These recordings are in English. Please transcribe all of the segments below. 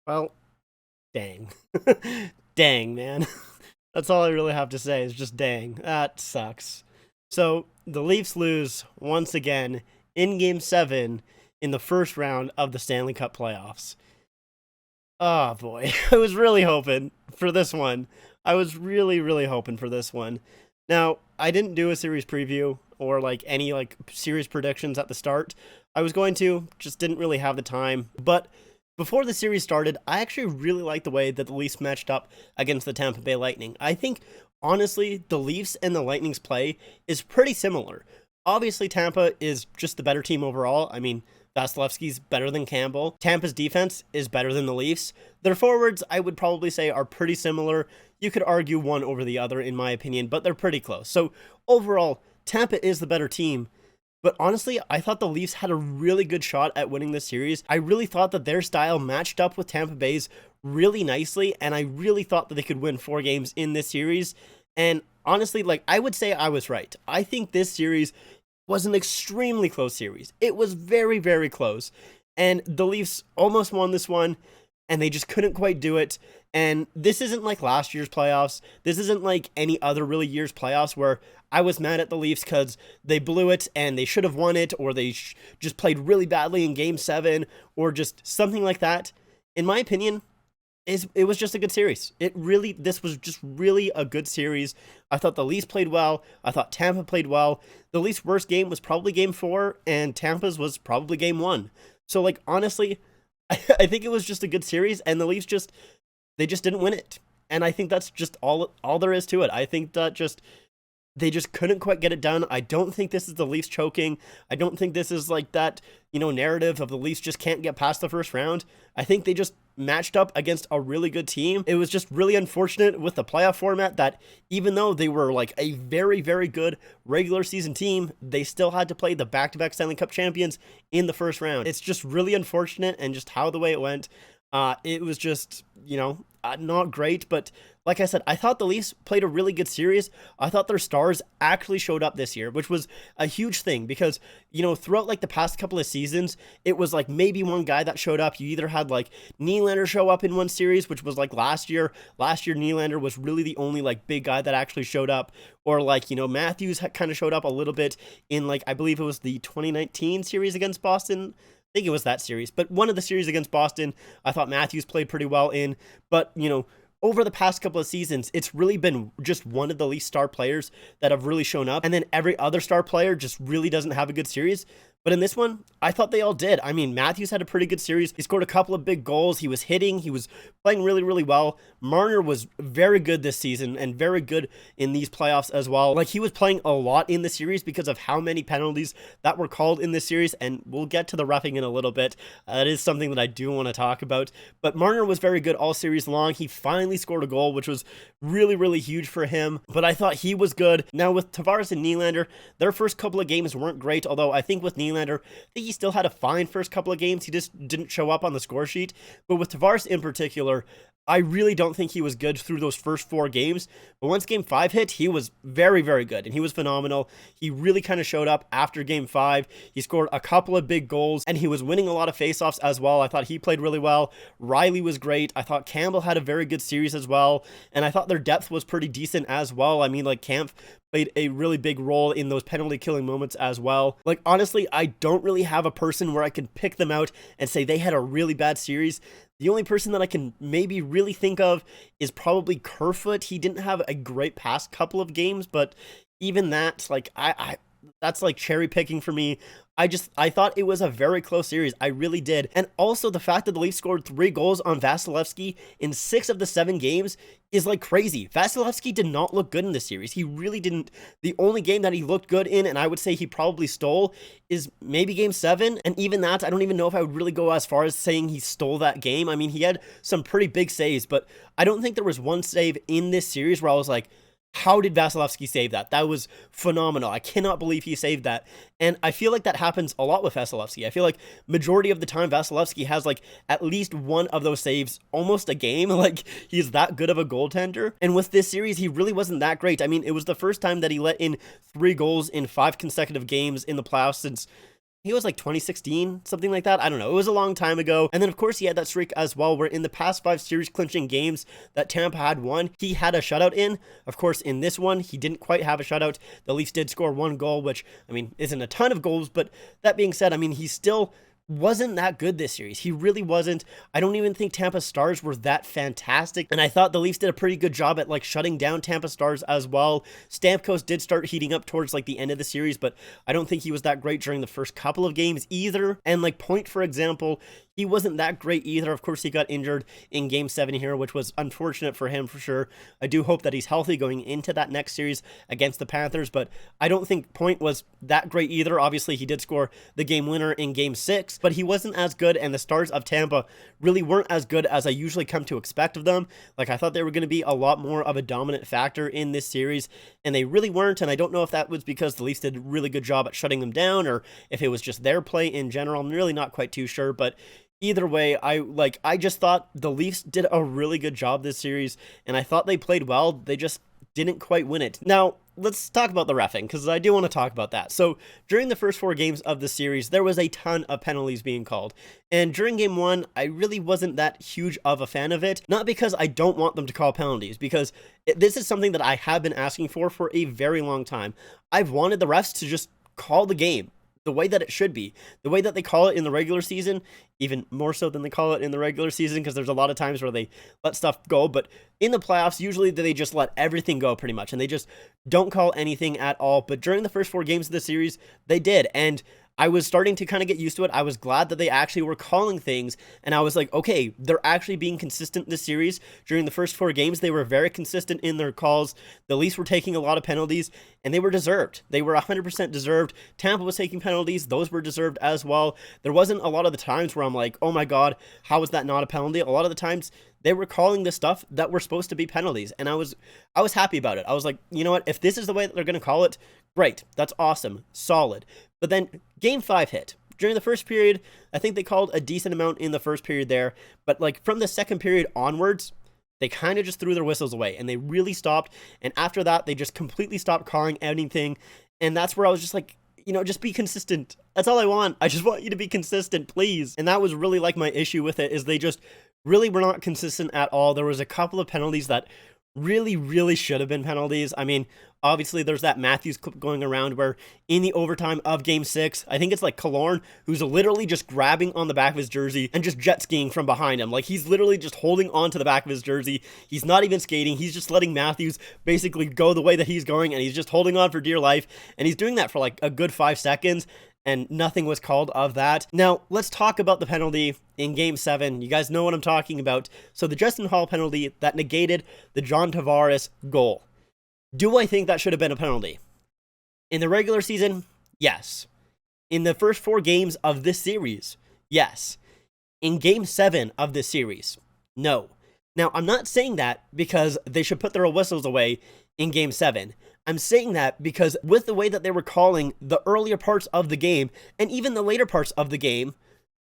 Well, dang. Dang, man. That's all I really have to say is just dang. That sucks. So the Leafs lose once again in game seven in the first round of the Stanley Cup playoffs. Oh boy. I was really hoping for this one. I was really hoping for this one. Now, I didn't do a series preview or like any like series predictions at the start. I was going to, just didn't really have the time. But before the series started, I actually really liked the way that the Leafs matched up against the Tampa Bay Lightning. I think, honestly, the Leafs and the Lightning's play is pretty similar. Obviously, Tampa is just the better team overall. I mean, Vasilevsky's better than Campbell. Tampa's defense is better than the Leafs. Their forwards, I would probably say, are pretty similar. You could argue one over the other, in my opinion, but they're pretty close. So, overall, Tampa is the better team. But honestly, I thought the Leafs had a really good shot at winning this series. I really thought that their style matched up with Tampa Bay's really nicely, and I really thought that they could win 4 games in this series. And honestly, like, I would say I was right. I think this series was an extremely close series. It was very close. And the Leafs almost won this one, and they just couldn't quite do it. And this isn't like last year's playoffs. This isn't like any other really year's playoffs where I was mad at the Leafs because they blew it and they should have won it, or they just played really badly in game seven, or just something like that. In my opinion, it was just a good series. This was just really a good series. I thought the Leafs played well. I thought Tampa played well. The Leafs' worst game was probably game four, and Tampa's was probably game one. So, like, honestly, I think it was just a good series, and the Leafs they just didn't win it. And I think that's just all there is to it. I think that they just couldn't quite get it done. I don't think this is the Leafs choking. I don't think this is like that, narrative of the Leafs just can't get past the first round. I think they just matched up against a really good team. It was just really unfortunate with the playoff format that even though they were like a very good regular season team, they still had to play the back-to-back Stanley Cup champions in the first round. It's just really unfortunate, and just how the way it went. It was just, not great, but like I said, I thought the Leafs played a really good series. I thought their stars actually showed up this year, which was a huge thing because, throughout like the past couple of seasons, it was like maybe one guy that showed up. You either had like Nylander show up in one series, which was like last year. Last year, Nylander was really the only like big guy that actually showed up, or like, Matthews kind of showed up a little bit in like, I believe it was the 2019 series against Boston. I think it was that series, but one of the series against Boston, I thought Matthews played pretty well in, but, over the past couple of seasons, it's really been just one of the least star players that have really shown up, and then every other star player just really doesn't have a good series. But in this one, I thought they all did. I mean, Matthews had a pretty good series. He scored a couple of big goals. He was hitting. He was playing really well. Marner was very good this season and very good in these playoffs as well. Like, he was playing a lot in the series because of how many penalties that were called in this series, and we'll get to the roughing in a little bit. That is something that I do want to talk about. But Marner was very good all series long. He finally scored a goal, which was really huge for him. But I thought he was good. Now, with Tavares and Nylander, their first couple of games weren't great, although I think with Nylander, I think he still had a fine first couple of games. He just didn't show up on the score sheet. But with Tavares in particular, I really don't think he was good through those first 4 games. But once game 5 hit, he was very good, and he was phenomenal. He really kind of showed up after game 5. He scored a couple of big goals, and he was winning a lot of faceoffs as well. I thought he played really well. Riley was great. I thought Campbell had a very good series as well, and I thought their depth was pretty decent as well. I mean, like, Kampf played a really big role in those penalty killing moments as well. Like, honestly, I don't really have a person where I can pick them out and say they had a really bad series. The only person that I can maybe really think of is probably Kerfoot. He didn't have a great past couple of games, but even that, like, I that's like cherry picking for me. I thought it was a very close series. I really did. And also the fact that the Leafs scored 3 goals on Vasilevsky in 6 of the 7 games is like crazy. Vasilevsky did not look good in this series. He really didn't. The only game that he looked good in, and I would say he probably stole, is maybe game 7. And even that, I don't even know if I would really go as far as saying he stole that game. I mean, he had some pretty big saves, but I don't think there was one save in this series where I was like, how did Vasilevsky save that? That was phenomenal. I cannot believe he saved that. And I feel like that happens a lot with Vasilevsky. I feel like majority of the time Vasilevsky has like at least one of those saves almost a game. Like, he's that good of a goaltender. And with this series, he really wasn't that great. I mean, it was the first time that he let in 3 goals in 5 consecutive games in the playoffs since He was like 2016, something like that. I don't know. It was a long time ago. And then, of course, he had that streak as well, where in the past 5 series clinching games that Tampa had won, he had a shutout in. Of course, in this one, he didn't quite have a shutout. The Leafs did score 1 goal, which, I mean, isn't a ton of goals. But that being said, I mean, he still wasn't that good this series. He really wasn't. I don't even think Tampa Stars were that fantastic. And I thought the Leafs did a pretty good job at like shutting down Tampa Stars as well. Stamkos did start heating up towards like the end of the series, but I don't think he was that great during the first couple of games either. And like Point, for example, he wasn't that great either. Of course, he got injured in Game 7 here, which was unfortunate for him for sure. I do hope that he's healthy going into that next series against the Panthers, but I don't think Point was that great either. Obviously, he did score the game winner in Game 6, but he wasn't as good, and the Stars of Tampa really weren't as good as I usually come to expect of them. Like, I thought they were going to be a lot more of a dominant factor in this series, and they really weren't, and I don't know if that was because the Leafs did a really good job at shutting them down, or if it was just their play in general. I'm really not quite too sure, but either way, I just thought the Leafs did a really good job this series, and I thought they played well. They just didn't quite win it. Now, let's talk about the reffing, because I do want to talk about that. So, during the first 4 games of the series, there was a ton of penalties being called. And during Game 1, I really wasn't that huge of a fan of it. Not because I don't want them to call penalties, because this is something that I have been asking for a very long time. I've wanted the refs to just call the game the way that it should be, the way that they call it in the regular season, even more so than they call it in the regular season, because there's a lot of times where they let stuff go, but in the playoffs, usually they just let everything go pretty much, and they just don't call anything at all. But during the first 4 games of the series, they did, and I was starting to kind of get used to it. I was glad that they actually were calling things, and I was like, okay, they're actually being consistent this series. During the first 4 games, they were very consistent in their calls. The Leafs were taking a lot of penalties, and they were deserved. They were 100% deserved. Tampa was taking penalties. Those were deserved as well. There wasn't a lot of the times where I'm like, oh my God, how is that not a penalty? A lot of the times, they were calling the stuff that were supposed to be penalties, and I was happy about it. I was like, you know what? If this is the way that they're going to call it, great. That's awesome. Solid. But then Game 5 hit. During the first period, I think they called a decent amount in the first period there, but like from the second period onwards, they kind of just threw their whistles away, and they really stopped, and after that, they just completely stopped calling anything, and that's where I was just like, you know, just be consistent. That's all I want. I just want you to be consistent, please. And that was really like my issue with it, is they just really were not consistent at all. There was a couple of penalties that really should have been penalties. I mean, obviously there's that Matthews clip going around where in the overtime of Game 6, I think it's like Killorn, who's literally just grabbing on the back of his jersey and just jet skiing from behind him. Like, he's literally just holding on to the back of his jersey. He's not even skating. He's just letting Matthews basically go the way that he's going, and he's just holding on for dear life. And he's doing that for like a good 5 seconds. And nothing was called of that. Now, let's talk about the penalty in Game 7. You guys know what I'm talking about. So the Justin Holl penalty that negated the John Tavares goal. Do I think that should have been a penalty? In the regular season, yes. In the first 4 games of this series, yes. In Game 7 of this series, no. Now, I'm not saying that because they should put their whistles away in Game 7. I'm saying that because with the way that they were calling the earlier parts of the game, and even the later parts of the game,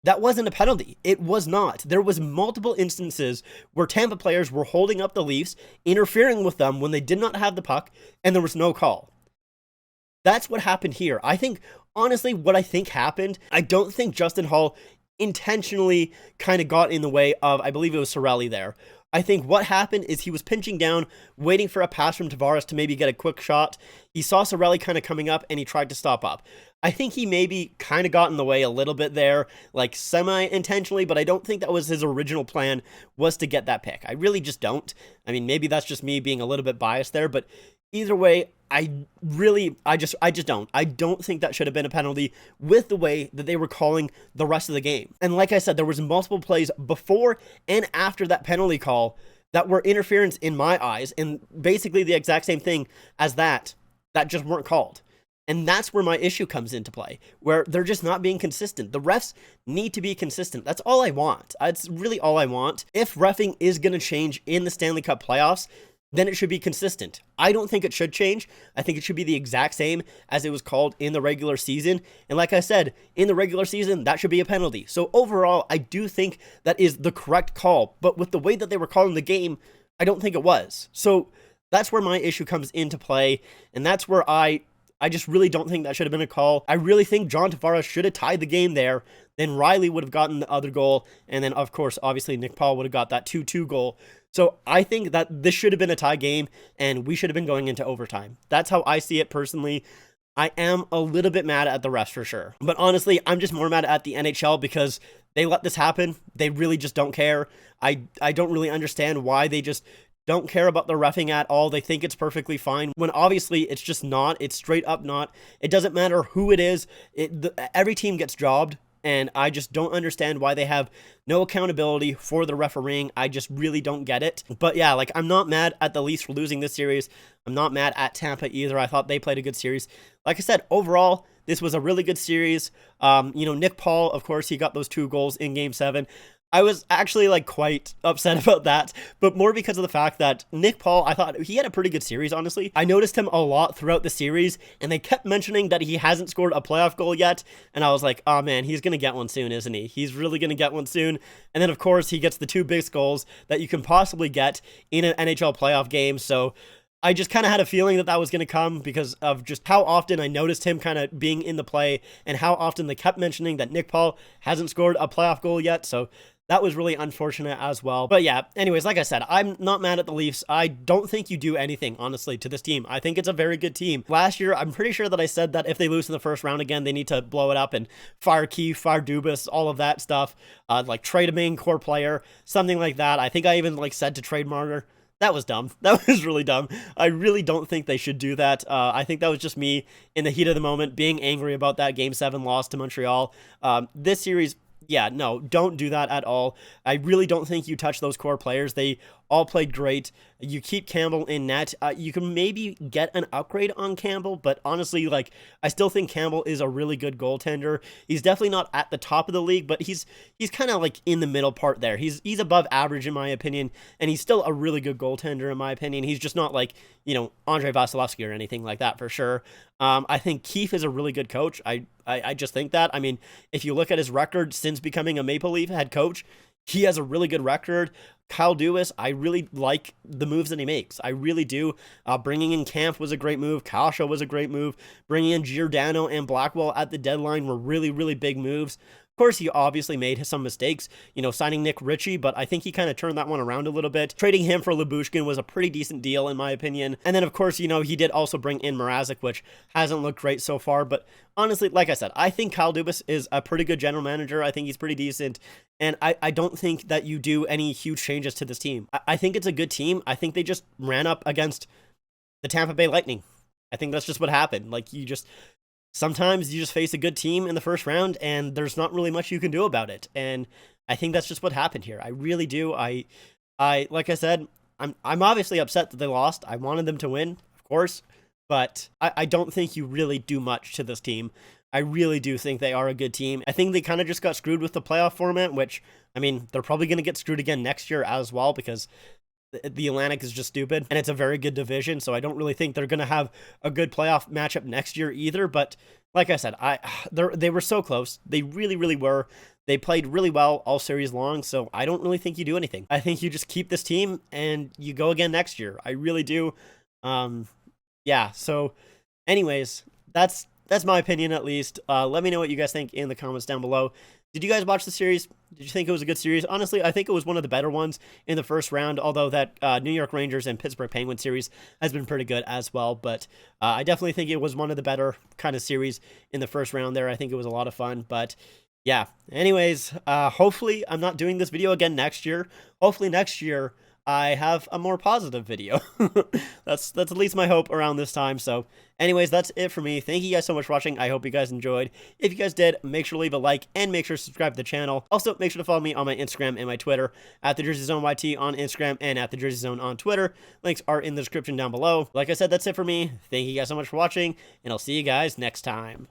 that wasn't a penalty. It was not. There was multiple instances where Tampa players were holding up the Leafs, interfering with them when they did not have the puck, and there was no call. That's what happened here. I think, honestly, what I think happened, I don't think Justin Holl intentionally kind of got in the way of, I believe it was Cirelli there. I think what happened is he was pinching down, waiting for a pass from Tavares to maybe get a quick shot. He saw Cirelli kind of coming up, and he tried to stop up. I think he maybe kind of got in the way a little bit there, like semi-intentionally, but I don't think that was his original plan, was to get that pick. I really just don't. I mean, maybe that's just me being a little bit biased there, but either way, I just don't. I don't think that should have been a penalty with the way that they were calling the rest of the game. And like I said, there was multiple plays before and after that penalty call that were interference in my eyes, and basically the exact same thing as that just weren't called. And that's where my issue comes into play, where they're just not being consistent. The refs need to be consistent. That's all I want. That's really all I want. If reffing is going to change in the Stanley Cup playoffs, then it should be consistent. I don't think it should change. I think it should be the exact same as it was called in the regular season. And like I said, in the regular season, that should be a penalty. So overall, I do think that is the correct call. But with the way that they were calling the game, I don't think it was. So that's where my issue comes into play. And that's where I I just really don't think that should have been a call. I really think John Tavares should have tied the game there. Then Riley would have gotten the other goal. And then, of course, obviously, Nick Paul would have got that 2-2 goal. So I think that this should have been a tie game, and we should have been going into overtime. That's how I see it personally. I am a little bit mad at the refs for sure. But honestly, I'm just more mad at the NHL because they let this happen. They really just don't care. I don't really understand why they just don't care about the reffing at all. They think it's perfectly fine when obviously it's just not. It's straight up not. It doesn't matter who it is. Every team gets jobbed. And I just don't understand why they have no accountability for the refereeing. I just really don't get it. But yeah, like, I'm not mad at the Leafs for losing this series. I'm not mad at Tampa either. I thought they played a good series. Like I said, overall, this was a really good series. Nick Paul, of course, he got those 2 goals in Game 7. I was actually like quite upset about that, but more because of the fact that Nick Paul, I thought he had a pretty good series, honestly. I noticed him a lot throughout the series, and they kept mentioning that he hasn't scored a playoff goal yet, and I was like, oh man, he's going to get one soon, isn't he? He's really going to get one soon. And then, of course, he gets the 2 biggest goals that you can possibly get in an NHL playoff game, so I just kind of had a feeling that that was going to come because of just how often I noticed him kind of being in the play and how often they kept mentioning that Nick Paul hasn't scored a playoff goal yet, so that was really unfortunate as well. But yeah, anyways, like I said, I'm not mad at the Leafs. I don't think you do anything, honestly, to this team. I think it's a very good team. Last year, I'm pretty sure that I said that if they lose in the first round again, they need to blow it up and fire Keefe, fire Dubas, all of that stuff. Like trade a main core player, something like that. I think I even said to trade Marner. That was dumb. That was really dumb. I really don't think they should do that. I think that was just me in the heat of the moment being angry about that Game 7 loss to Montreal. This series, yeah, no, don't do that at all. I really don't think you touch those core players. They all played great. You keep Campbell in net. You can maybe get an upgrade on Campbell, but honestly, I still think Campbell is a really good goaltender. He's definitely not at the top of the league, but he's kind of in the middle part there. He's above average in my opinion, and he's still a really good goaltender in my opinion. He's just not Andrei Vasilevsky or anything like that for sure. I think Keefe is a really good coach. I just think that. I mean, if you look at his record since becoming a Maple Leaf head coach, he has a really good record. Kyle Dubas, I really like the moves that he makes. I really do. Bringing in Kampf was a great move. Kasha was a great move. Bringing in Giordano and Blackwell at the deadline were really, really big moves. Of course, he obviously made some mistakes, signing Nick Ritchie, but I think he kind of turned that one around a little bit. Trading him for Lyubushkin was a pretty decent deal, in my opinion. And then, of course, he did also bring in Mrazek, which hasn't looked great so far. But honestly, like I said, I think Kyle Dubas is a pretty good general manager. I think he's pretty decent. And I don't think that you do any huge changes to this team. I think it's a good team. I think they just ran up against the Tampa Bay Lightning. I think that's just what happened. Sometimes you just face a good team in the first round and there's not really much you can do about it. And I think that's just what happened here. I really do. I like I said, I'm obviously upset that they lost. I wanted them to win, of course, but I don't think you really do much to this team. I really do think they are a good team. I think they kind of just got screwed with the playoff format, which, I mean, they're probably going to get screwed again next year as well because the Atlantic is just stupid, and it's a very good division, so I don't really think they're going to have a good playoff matchup next year either, but like I said, they were so close. They really, really were. They played really well all series long, so I don't really think you do anything. I think you just keep this team, and you go again next year. I really do. Yeah, so anyways, that's my opinion at least. Let me know what you guys think in the comments down below. Did you guys watch the series? Did you think it was a good series? Honestly, I think it was one of the better ones in the first round, although that New York Rangers and Pittsburgh Penguins series has been pretty good as well. But I definitely think it was one of the better kind of series in the first round there. I think it was a lot of fun. But yeah, anyways, hopefully I'm not doing this video again next year. Hopefully next year I have a more positive video. That's at least my hope around this time. So anyways, that's it for me. Thank you guys so much for watching. I hope you guys enjoyed. If you guys did, make sure to leave a like and make sure to subscribe to the channel. Also, make sure to follow me on my Instagram and my Twitter at the Jersey Zone YT on Instagram and at the Jersey Zone on Twitter. Links are in the description down below. Like I said, that's it for me. Thank you guys so much for watching, and I'll see you guys next time.